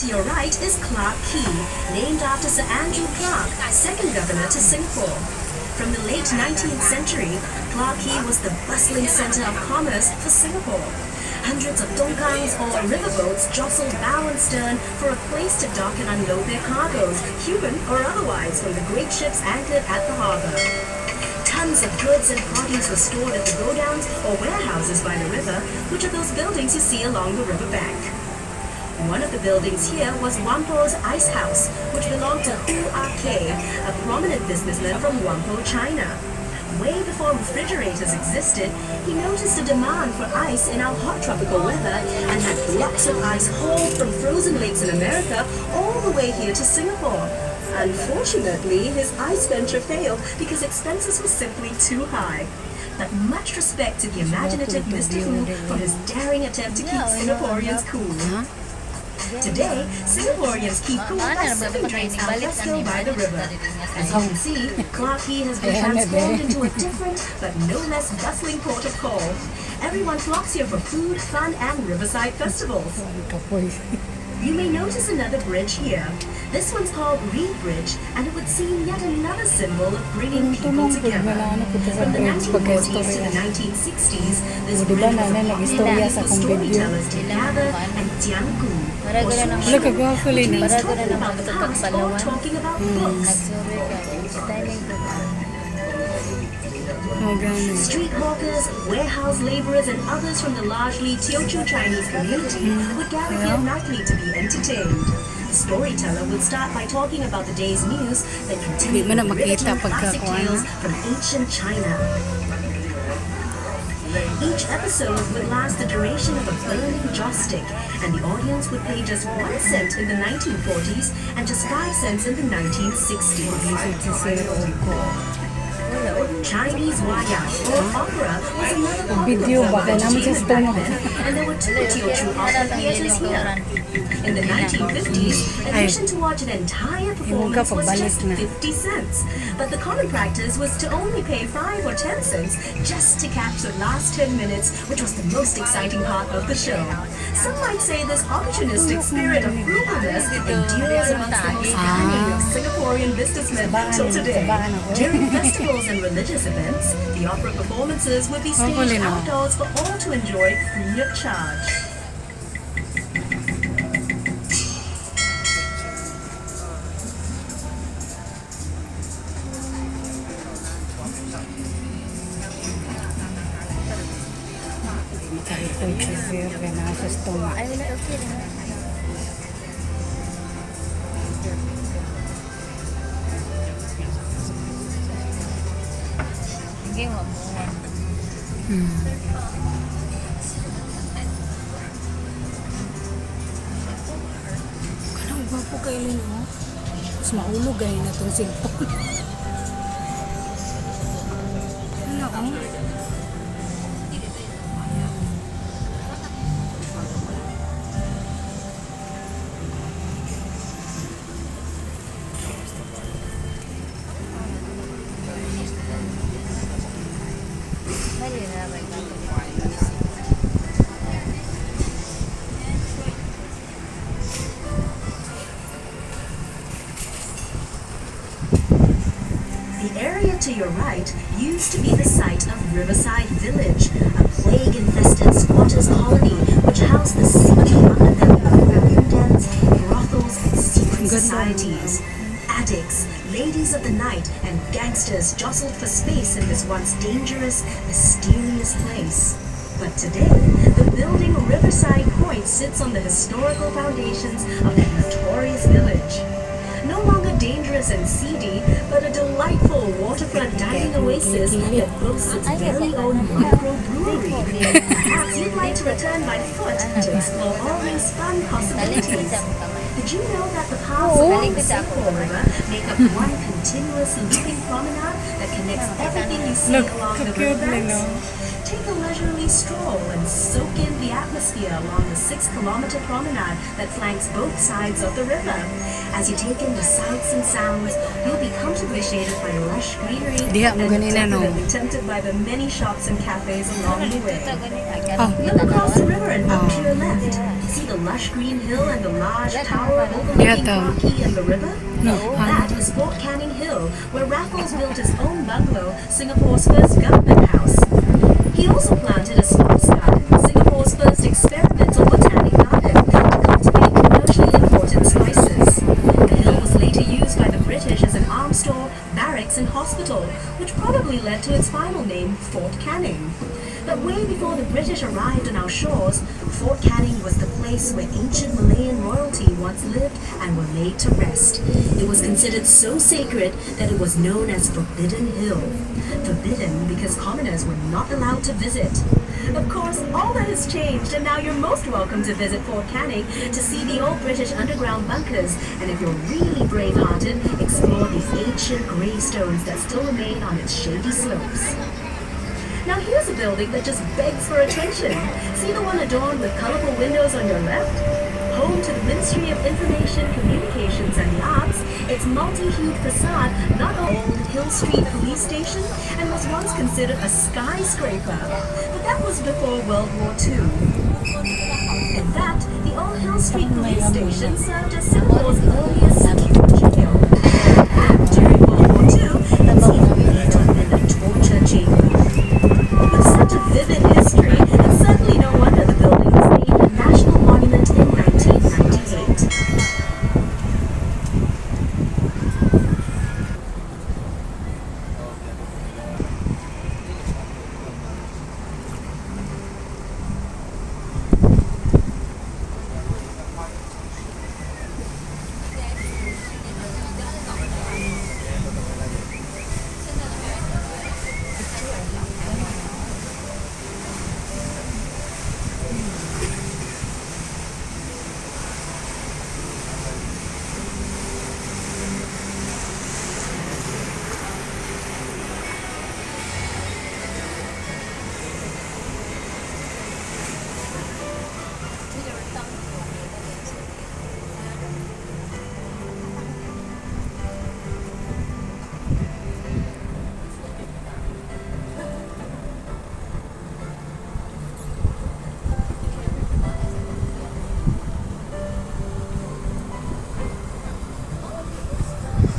to your right is Clarke Quay, named after Sir Andrew Clarke, second governor to Singapore. From the late 19th century, Clarke Quay was the bustling center of commerce for Singapore. Hundreds of tongkangs or riverboats jostled bow and stern for a place to dock and unload their cargoes, human or otherwise, from the great ships anchored at the harbor. Tons of goods and produce were stored at the godowns or warehouses by the river, which are those buildings you see along the river bank. One of the buildings here was Whampoa's Ice House, which belonged to Clarke, a prominent businessman from Whampoa, China. Way before refrigerators existed, he noticed a demand for ice in our hot tropical weather and had blocks of ice hauled from frozen lakes in America all the way here to Singapore. Unfortunately, his ice venture failed because expenses were simply too high. But much respect to the imaginative Mr. Hu for his daring attempt to keep Singaporeans cool. Today, Singaporeans keep cool by sipping drinks al fresco by the river. As you can see, Clarke Quay has been transformed into a different but no less bustling port of call. Everyone flocks here for food, fun, and riverside festivals. You may notice another bridge here. This one's called Reed Bridge, and it would seem yet another symbol of bringing people together. From the 1940s to the 1960s, this bridge was a popular for storytellers to gather and jianggu, or stories talking about the past or talking about books. Street hawkers, warehouse laborers, and others from the largely Teochew Chinese community would gather here nightly to be entertained. The storyteller would start by talking about the day's news, then continue with riveting classic tales from ancient China. Each episode would last the duration of a burning joss stick, and the audience would pay just 1 cent in the 1940s and just 5 cents in the 1960s. Chinese wayang or opera was another popular form of entertainment back then, and there were 2 Teochew opera theaters here. In the 1950s, admission to watch an entire performance was just 50 cents, but the common practice was to only pay 5 or 10 cents just to catch the last 10 minutes, which was the most exciting part of the show. Some might say this opportunistic spirit of frugalness endures amongst the most cunning of Singaporean businessmen till today. During festivals and religious events, the opera performances would be staged outdoors for all to enjoy free of charge. Kanang gwapo kay Lin, oh. Mas maulog ay na itong cellphone. Ano, oh? The area to your right used to be the site of Riverside Village, a plague-infested squatters' colony which housed the seedy underbelly of volume dens, brothels, and secret societies. Addicts, ladies of the night, and gangsters jostled for space in this once dangerous, mysterious place. But today, the building Riverside Point sits on the historical foundations of that notorious village. No longer dangerous and seedy, but a delightful waterfront dining oasis that boasts its very own microbrewery. Perhaps you'd like to return by foot to explore all these fun possibilities. Did you know that the paths along the Singapore River make up one continuous looping promenade that connects everything you see along the riverbanks? take a leisurely stroll and soak in the atmosphere along the 6-kilometer promenade that flanks both sides of the river. As you take in the sights and sounds, you'll be comfortably shaded by lush greenery Diha mo and ganina, no? definitely tempted by the many shops and cafes along the way. Oh. Look across the river and up to your left. See the lush green hill and the large tower overlooking Clarke and the river? No. That is Fort Canning Hill, where Raffles built his own bungalow, Singapore's first government house. He also planted a spice garden, Singapore's first experimental botanic garden, to cultivate commercially important spices. The hill was later used by the British as an arms store, barracks, and hospital, which probably led to its final name, Fort Canning. But way before the British arrived on our shores, Fort Canning was the place where ancient Malayan royalty once lived and were laid to rest. It was considered so sacred that it was known as Forbidden Hill. Forbidden because commoners were not allowed to visit. Of course, all that has changed, and now you're most welcome to visit Fort Canning to see the old British underground bunkers, and if you're really brave-hearted, explore the ancient gravestones that still remain on its shady slopes. Now here's a building that just begs for attention. See the one adorned with colorful windows on your left? Home to the Ministry of Information, Communications and the Arts, its multi-hued facade not only old Hill Street Police Station and was once considered a skyscraper. But that was before World War II. In fact, the old Hill Street Police Station served as Singapore's earliest secure jail. And during World War II, it's even made to have been a torture chamber. With such a vivid history, it's certainly no wonder the building was named a national monument in 1998.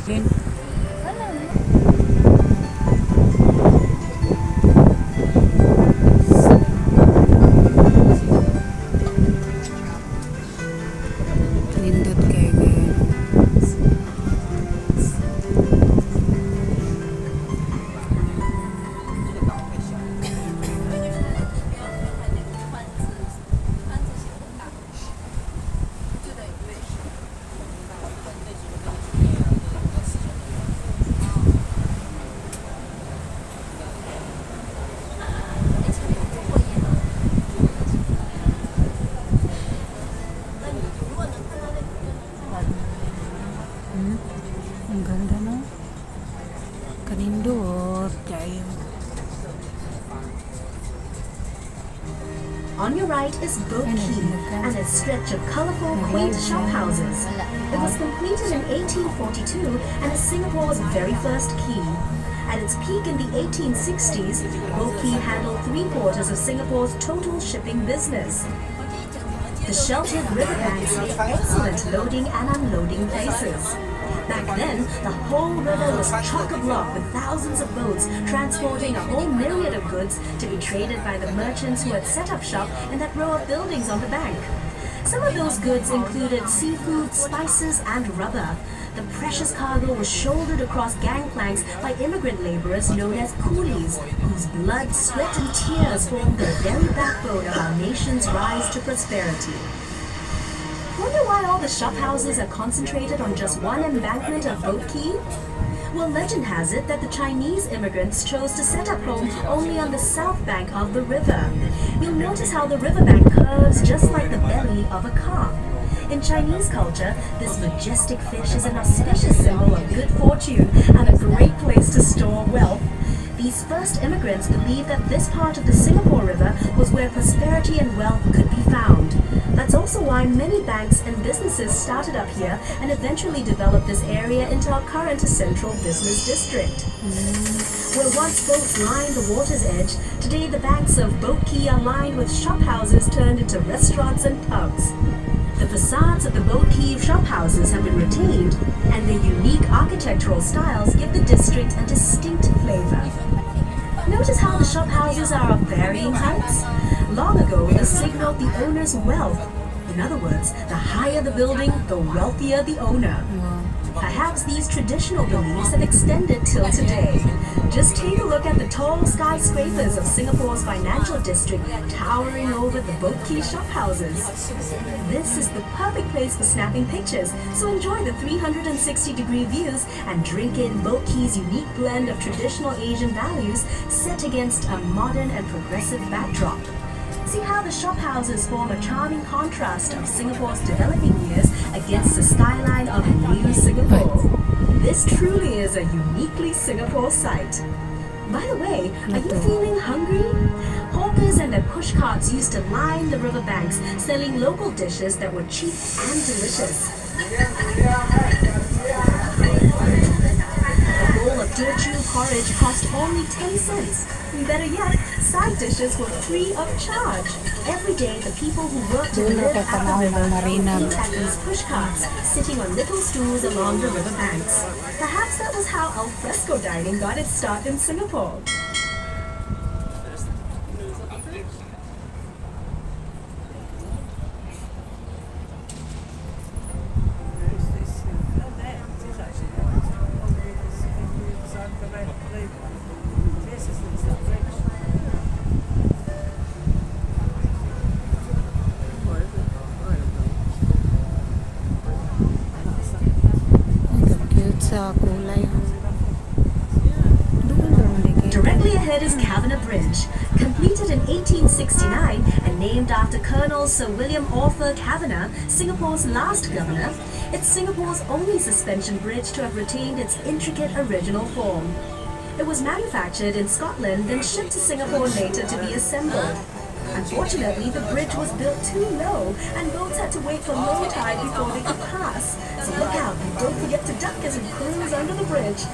Then, nindot kayo ngayon. Ang ganda, no? Kanindot kayo. On your right is Boat Quay, and its stretch of colorful, quaint shop houses. It was completed in 1842 and is Singapore's very first quay. At its peak in the 1860s, Boat Quay handled 3/4 of Singapore's total shipping business. The sheltered riverbanks made excellent loading and unloading places. Back then, the whole river was chock-a-block with thousands of boats transporting a whole myriad of goods to be traded by the merchants who had set up shop in that row of buildings on the bank. Some of those goods included seafood, spices, and rubber. The precious cargo was shouldered across gangplanks by immigrant laborers known as coolies, whose blood, sweat, and tears formed the very backbone of our nation's rise to prosperity. Wonder why all the shop houses are concentrated on just one embankment of Boat Quay? Well, legend has it that the Chinese immigrants chose to set up home only on the south bank of the river. You'll notice how the riverbank curves just like the belly of a car. In Chinese culture, this majestic fish is an auspicious symbol of good fortune and a great place to store wealth. The These first immigrants believed that this part of the Singapore River was where prosperity and wealth could be found. That's also why many banks and businesses started up here and eventually developed this area into our current central business district. Where once boats lined the water's edge, today the banks of Boat Quay are lined with shophouses turned into restaurants and pubs. The facades of the Boat Quay shophouses have been retained, and their unique architectural styles give the district a distinct flavor. Notice how the shophouses are of varying heights? Long ago, this signaled the owner's wealth. In other words, the higher the building, the wealthier the owner. Perhaps these traditional beliefs have extended till today. Just take a look at the tall skyscrapers of Singapore's financial district towering over the Boat Quay shophouses. This is the perfect place for snapping pictures, so enjoy the 360-degree views and drink in Boat Quay's unique blend of traditional Asian values set against a modern and progressive backdrop. See how the shophouses form a charming contrast of Singapore's developing years against the skyline of new Singapore. This truly is a uniquely Singapore sight. By the way, are you feeling hungry? Hawkers and their pushcarts used to line the riverbanks, selling local dishes that were cheap and delicious. A bowl of Teochew porridge cost only 10 cents. Better yet, side dishes were free of charge. Every day, the people who worked and lived at the river eat at these pushcarts, sitting on little stools along the river banks. Perhaps that was how al fresco dining got its start in Singapore. Directly ahead is Cavanagh Bridge, completed in 1869 and named after Colonel Sir William Arthur Cavanagh, Singapore's last governor. It's Singapore's only suspension bridge to have retained its intricate original form. It was manufactured in Scotland, then shipped to Singapore later to be assembled. Unfortunately, the bridge was built too low, and boats had to wait for low tide before they could pass. So look out and don't forget to duck as you cruise under the bridge.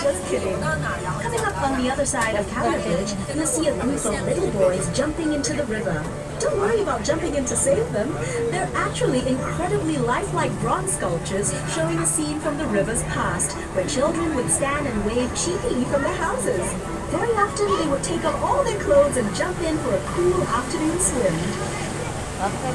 Just kidding. Coming up on the other side of Cavanagh Bridge, you'll see a group of little boys jumping into the river. Don't worry about jumping in to save them. They're actually incredibly lifelike bronze sculptures showing a scene from the river's past, where children would stand and wave cheekily from their houses. Very often they would take off all their clothes and jump in for a cool afternoon swim.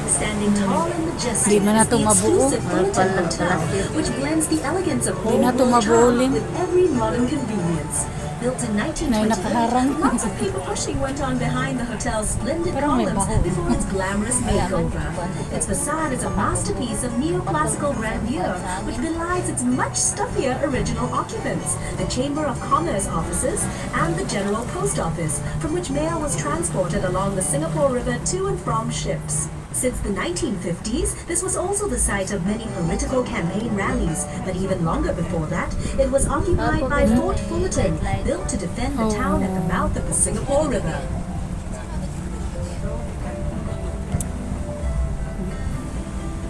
Standing tall and majestic is the exclusive Fullerton Hotel, which blends the elegance of old world charm with every modern convenience. Built in 1929, lots of people pushing went on behind the hotel's splendid columns before its glamorous makeover. Its facade is a masterpiece of neoclassical grandeur, which belies its much stuffier original occupants, the Chamber of Commerce offices and the General Post Office, from which mail was transported along the Singapore River to and from ships. Since the 1950s, this was also the site of many political campaign rallies, but even longer before that, it was occupied by Fort Fullerton, built to defend the town at the mouth of the Singapore River.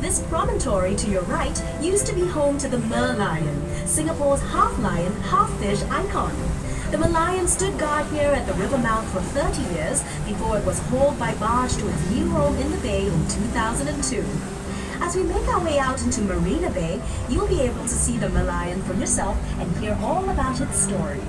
This promontory to your right used to be home to the merlion, Singapore's half-lion, half-fish icon. The merlion stood guard here at the river mouth for 30 years before it was hauled by barge to its new home in the bay in 2002. As we make our way out into Marina Bay, you'll be able to see the merlion for yourself and hear all about its story.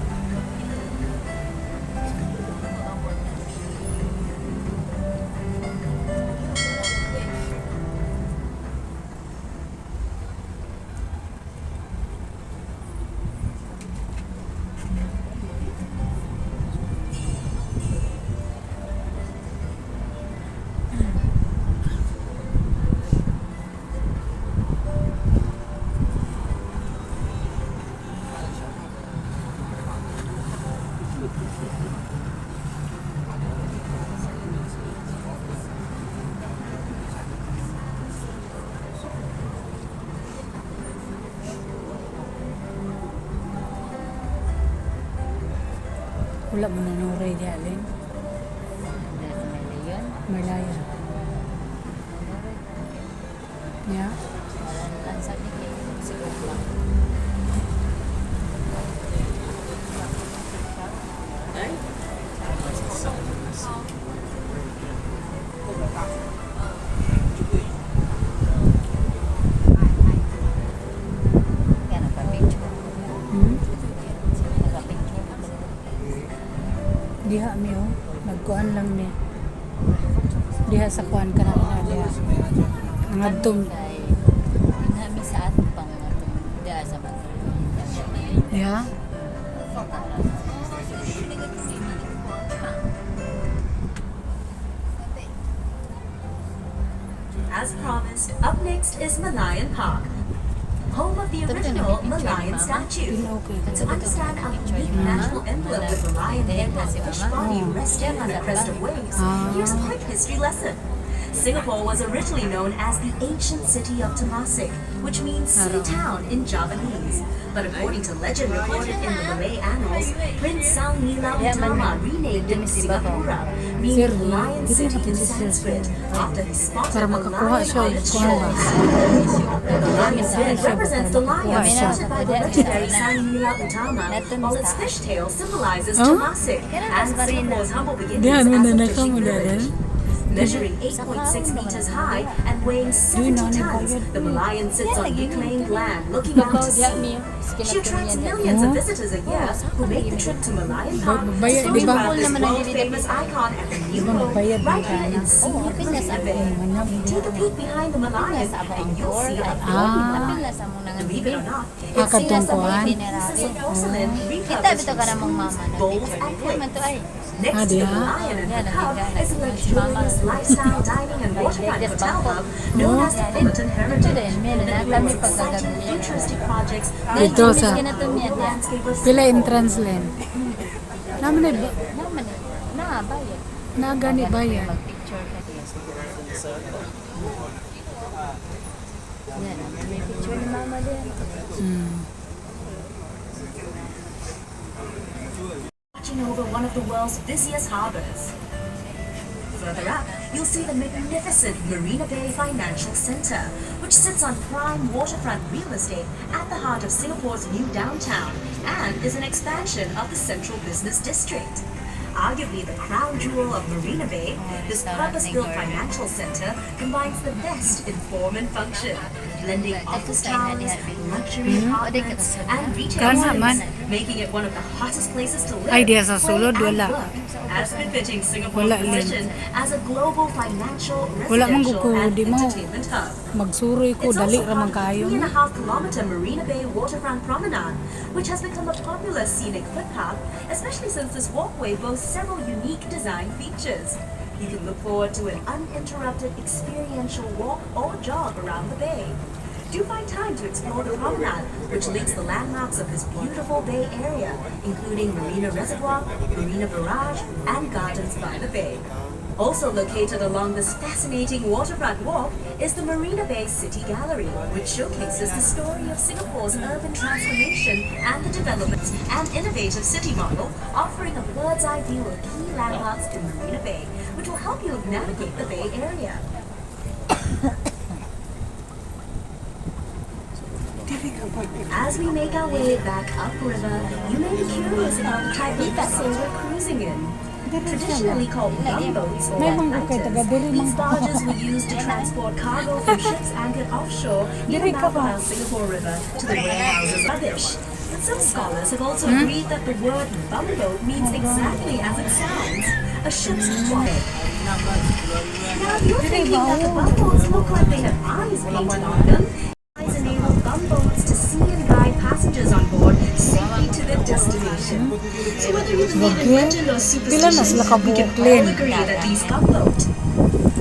Wala mo na nuray di alin. Malaya. Ya. Diha mi oh, nagkuan lang ni. Diha sa kuan ka na diha. Ngadtong Nami sa ato pang diha sa bato. ya. As promised, up next is Malayan Park, home of the original Malayan statue. To understand our unique national emblem with Malayan head and fish body resting on a crest of waves, here's a quick history lesson. Singapore was originally known as the ancient city of Temasek, which means city town in Javanese. But according to legend recorded in the Malay annals, Prince Sang Nila Utama renamed it Singapura, meaning lion city in Sanskrit, after he spotted a lion on its shores. The lion's head represents the lion spotted by the legendary Sang Nila Utama, while its fishtail symbolizes Temasek and Singapore's humble beginnings as a fishing village. Measuring 8.6 meters high and weighing 70 tons, the Malayan sits on reclaimed land looking out to sea. She attracts millions of visitors a year who make the trip to Malayan Park to photograph this world-famous icon at the new home right here in scenic Marina Bay. Take a peek behind the Malayan and you'll see a believe it or not, it's seen as the main pieces of porcelain refurbished from spoons, bowls, and plates. Next to the lion and the cub is a luxurious lifestyle dining and waterfront hotel hub known as the Hinton Heritage. It brings exciting futuristic projects that Dito sa landscape of pila entrance len. Naman na Na bayad. na gani bayan. Mag-picture ka diya. Yan, may picture ni mama din. watching over one of the world's busiest harbors. Further up, you'll see the magnificent Marina Bay Financial Centre, which sits on prime waterfront real estate at the heart of Singapore's new downtown and is an expansion of the Central Business District. Arguably the crown jewel of Marina Bay, this purpose-built financial center combines the best in form and function, blending office towers, luxury apartments, and retail space, making it one of the hottest places to live, Ay, diya sa play, sulod, and wala. work, as befitting Singapore's Wala, Lin. position as a global financial, Wala man residential, ko, and di mo. entertainment hub. Magsuroy ko, It's dali also ramang part kayo. of the 3.5-kilometer Marina Bay waterfront promenade, which has become a popular scenic footpath, especially since this walkway boasts several unique design features. You can look forward to an uninterrupted experiential walk or jog around the bay. Do find time to explore the promenade, which links the landmarks of this beautiful bay area, including Marina Reservoir, Marina Barrage, and Gardens by the Bay. Also located along this fascinating waterfront walk is the Marina Bay City Gallery, which showcases the story of Singapore's urban transformation and the developments and innovative city model, offering a bird's-eye view of key landmarks in Marina Bay, which will help you navigate the Bay Area. As we make our way back upriver, you may be curious about the type of vessel we're cruising in. Traditionally called gunboats or lighters, these barges were used to transport cargo from ships anchored offshore near the mouth of Singapore River to the warehouses of rubbish. But some scholars have also agreed that the word bumboat means exactly as it sounds, a ship's bottom. Now, if you're thinking that the bumboats look like they have eyes painted on them, eyes enable bumboats to see and guide passengers on board safely to their destination. So whether you believe in legend or superstition, we can all agree that these bumboat.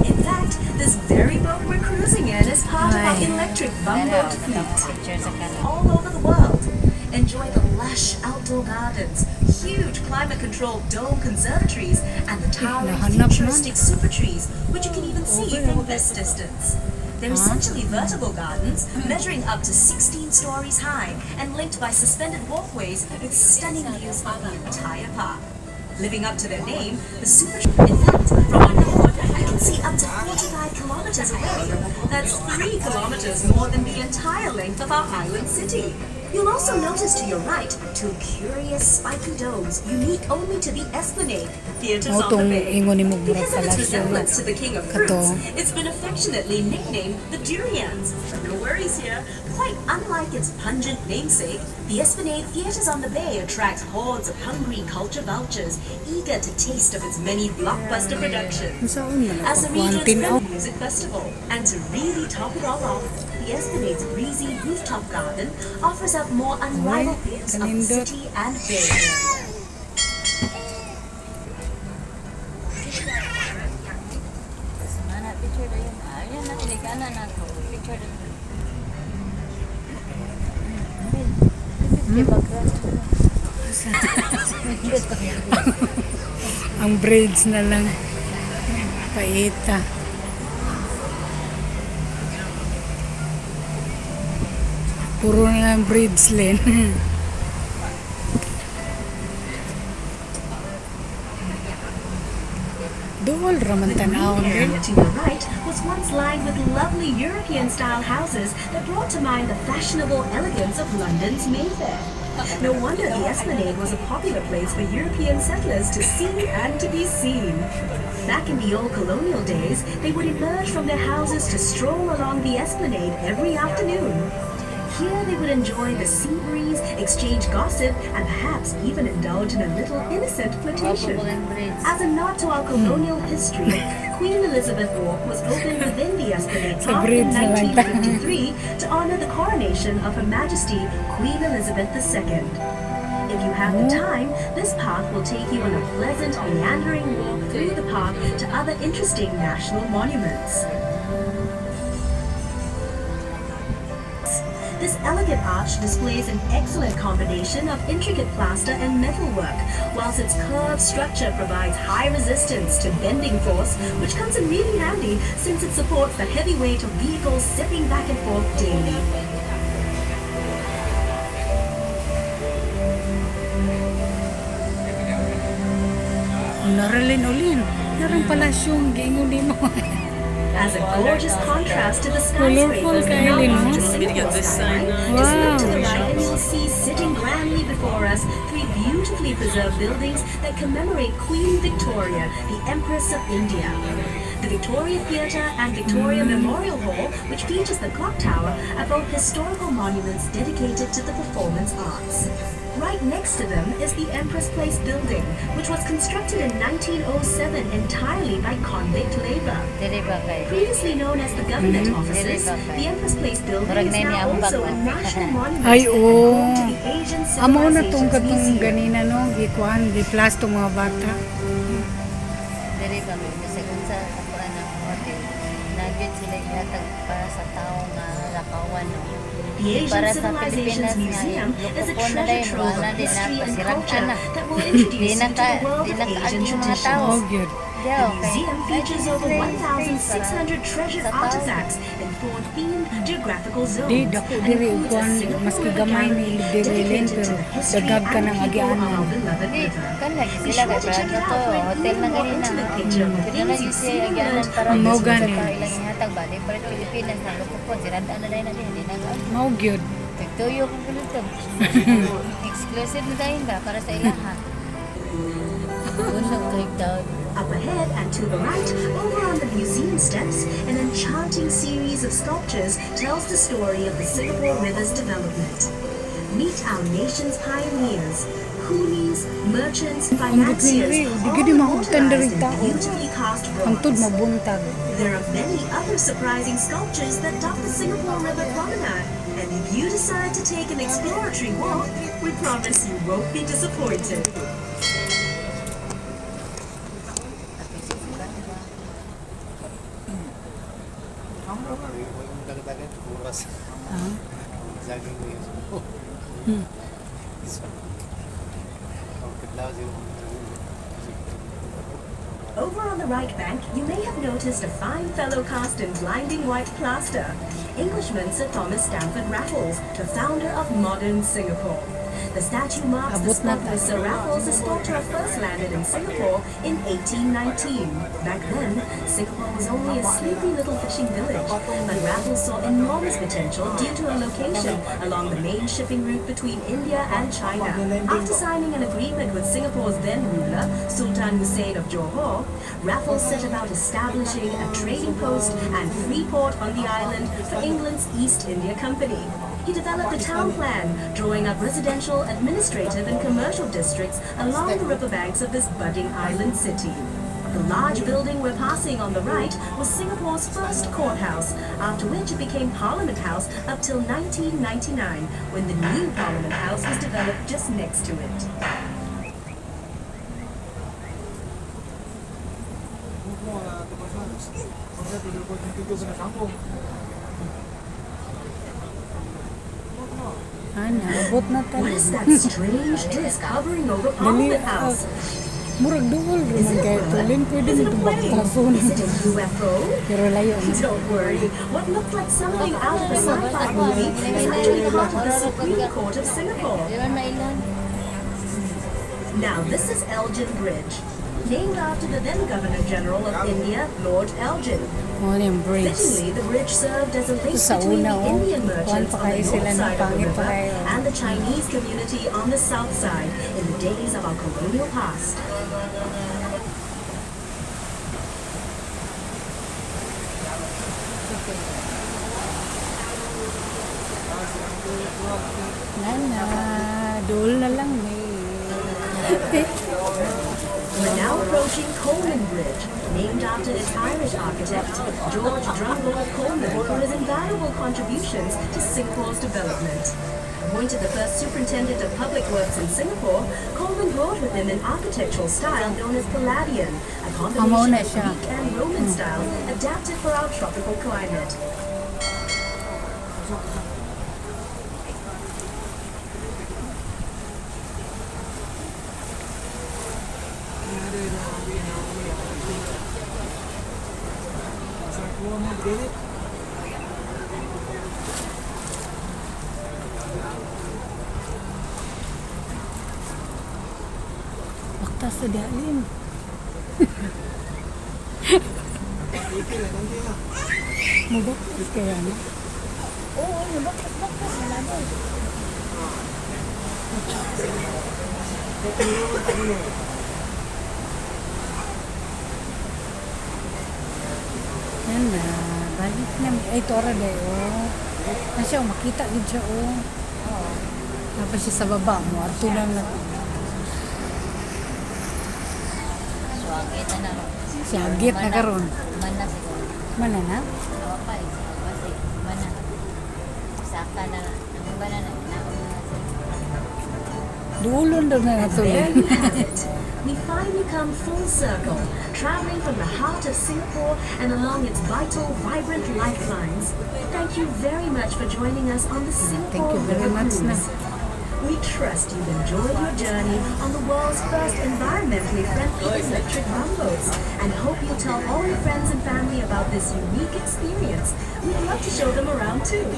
In fact, this very boat we're cruising in is part of our electric bumboat fleet. All over the world. Enjoy the lush outdoor gardens, huge climate-controlled dome conservatories, and the towering futuristic super trees, which you can even see from this distance. They're essentially vertical gardens, measuring up to 16 stories high and linked by suspended walkways with stunning views of the entire park. Living up to their name, the super... In fact, from our airport, you can see up to 45 kilometers away. That's 3 kilometers more than the entire length of our island city. You'll also notice to your right 2 curious spiky domes unique only to the Esplanade theaters on the Tong bay. ingon ni mo murag Because of its palasyo resemblance to the king of fruits, kato. it's been affectionately nicknamed the Durians. But no worries here. Quite unlike its pungent namesake, the Esplanade theaters on the bay attract hordes of hungry culture vultures eager to taste of its many blockbuster productions. Unsaon man As the ako region's tinaw. premier music festival, and to really top it all off, the Esplanade's breezy rooftop garden offers up more unrivaled views of the kanindot. city and bay area. Mana picture na yun. Ayan na, tinigana na ito. Picture na. Ang braids na lang. Paita. Puro na lang braids len. Dool raman The green tanawon area rin. to your right was once lined with lovely European-style houses that brought to mind the fashionable elegance of London's Mayfair. No wonder the Esplanade was a popular place for European settlers to see and to be seen. Back in the old colonial days, they would emerge from their houses to stroll along the Esplanade every afternoon. Here they would enjoy the sea breeze, exchange gossip, and perhaps even indulge in a little innocent flirtation. As a nod to our colonial history, Queen Elizabeth Walk was opened within the Esplanade Sa Park in bridge na lang ta. 1953 to honor the coronation of Her Majesty Queen Elizabeth II. If you have the time, this path will take you on a pleasant, meandering walk through the park to other interesting national monuments. This elegant arch displays an excellent combination of intricate plaster and metalwork, whilst its curved structure provides high resistance to bending force, which comes in really handy since it supports the heavy weight of vehicles zipping back and forth daily. Naralin ulin. Narang palasyong gingon di mo. As a gorgeous contrast to the Colorful skyscrapers kayo, that no? now to Singapore's skyline, just look to the right and you'll see sitting grandly before us 3 beautifully preserved buildings that commemorate Queen Victoria, the Empress of India. The Victoria Theatre and Victoria Memorial Hall, which features the clock tower, are both historical monuments dedicated to the performance arts. Right next to them is the Empress Place building, which was constructed in 1907 entirely by convict labor. Dili ba kayo? Previously known as the government offices, the Empress Place building Murag is na ini now ang also a bag. national monument Ay, and oo. home to the Asian Amo na tong Civilizations katong Museum. ganina no, gikuan, giplas tong mga bata. Dili ba kayo? Kasi kung sa kapuan ng hotel, nagyod sila ihatag para sa tao nga lakawan. No? The Asian Para sa Civilizations Pilipinas nga, Museum is a lukupon na treasure dahil trove wala of din history and napasirang culture anak. that will introduce you to Di the world of nakaagi Asian yung mga traditions. tao. Oh, good. The museum features over 1,600 treasured artifacts in 4 themed geographical zones. Di dako and diri includes a upuan Singapore maski River gamay Gallery ni Dirilin dedicated to pero the history dagag ka and nang people of agianan. our beloved Di, river. kan lagi Be sila sure kay to check Brad it to, out for an hotel even na more ganina. intimate picture of the Pwede na things yun you've siya seen and agyanan learned para Ang dito mao sa gani. ilang ihatag ba. Di pa rin Pilipinas na lukupon, sirada na dahil na din. Di na ka. Mao gyud. Tagtuyo ko ganito. Exclusive na dahil ba para sa ilaha. Unog kay daw. Up ahead and to the right, over on the museum steps, an enchanting series of sculptures tells the story of the Singapore River's development. Meet our nation's pioneers, coolies, merchants, financiers, Di all gid mahutan diri immortalized in tao. beautifully cast Hangtod bronze. mabuntag. There are many other surprising sculptures that dot the Singapore River promenade, and if you decide to take an exploratory walk, we promise you won't be disappointed. Over on the right bank, you may have noticed a fine fellow cast in blinding white plaster. Englishman Sir Thomas Stamford Raffles, the founder of modern Singapore. The statue marks the Abot na spot where Sir Raffles' escorter first landed in Singapore in 1819. Back then, Singapore was only a sleepy little fishing village, but Raffles saw enormous potential due to a location along the main shipping route between India and China. After signing an agreement with Singapore's then ruler, Sultan Hussein of Johor, Raffles set about establishing a trading post and free port on the island for England's East India Company. He developed a town plan, drawing up residential, administrative and commercial districts along the riverbanks of this budding island city. The large building we're passing on the right was Singapore's first courthouse, after which it became Parliament House up till 1999, when the new Parliament House was developed just next to it. Ana, abot na What is that tali. strange disc hovering over Dali, Parliament House? murag duol Is naman it a kay bird? tulin pwede Is mo it a tubak plane? plafon. Is it a UFO? Pero layo na. Don't worry. What looked like something out of a sci-fi movie is actually part of the Supreme Court of Singapore. Di man mailan. Now, this is Elgin Bridge, named after the then Governor General of India, Lord Elgin. Mo ni bridge. Fittingly, the bridge served as a link Sa between una, the Indian kuwan merchants pa on the kayo sila north ng side of the pangit pa river kayo. and the Chinese community on the south side in the days of our colonial past. Nana, duol na lang eh. We're now approaching Coleman Bridge, named after its Irish architect, George Drumgold Coleman, for his invaluable contributions to Singapore's development. Appointed the first superintendent of public works in Singapore, Coleman brought with him an architectural style known as Palladian, a combination na of siya. Greek and Roman styles adapted for our tropical climate. Bakta sa dialin. Mabaktas kaya na. Oo, bakit wala daw. Yan na, balik na. Ay, tora day, oh. Nasya, makita din siya, oh. Tapos siya sa baba mo, ato lang na. Swagit na lang. Siyagit na karon. Mana siguro. Mana na? Awa pa eh. Kasi mana. Saka na. Ang ba na na. Duulon daw na And nato there lang. you have it. We finally come full circle, traveling from the heart of Singapore and along its vital, vibrant lifelines. Thank you very much for joining us on the Thank Singapore you very River much na. Cruise. We trust you've enjoyed your journey on the world's first environmentally friendly electric bumboats and hope you'll tell all your friends and family about this unique experience. We'd love to show them around too.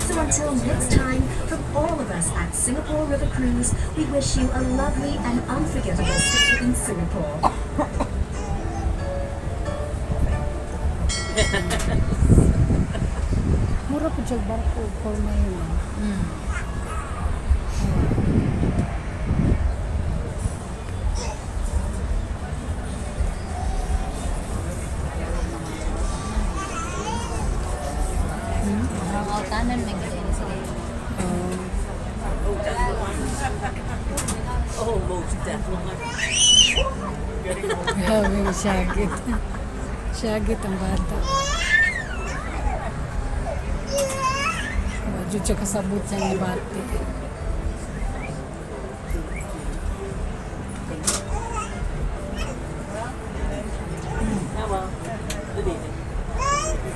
So until next time, from all of us at Singapore River Cruise, we wish you a lovely and unforgettable stay in Singapore. Mura po siya barko for na yun. Ang tanan may ganyan sila. Oh, most definitely. Grabe yung siyagit. Siyagit ang bata. Wadyo siya kasabot sa ni bati. Yeah, well, good evening.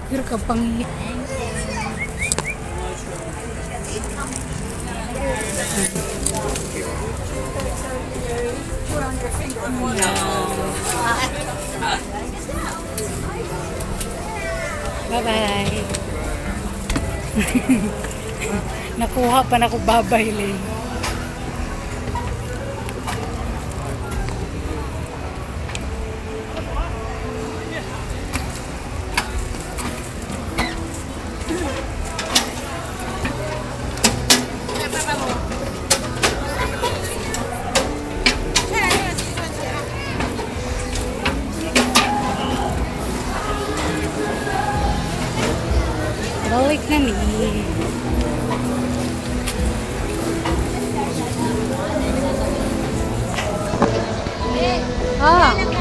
Pero kapang Bye-bye. Nakuha pa na ko babay Lin. Balik na ni. Ah.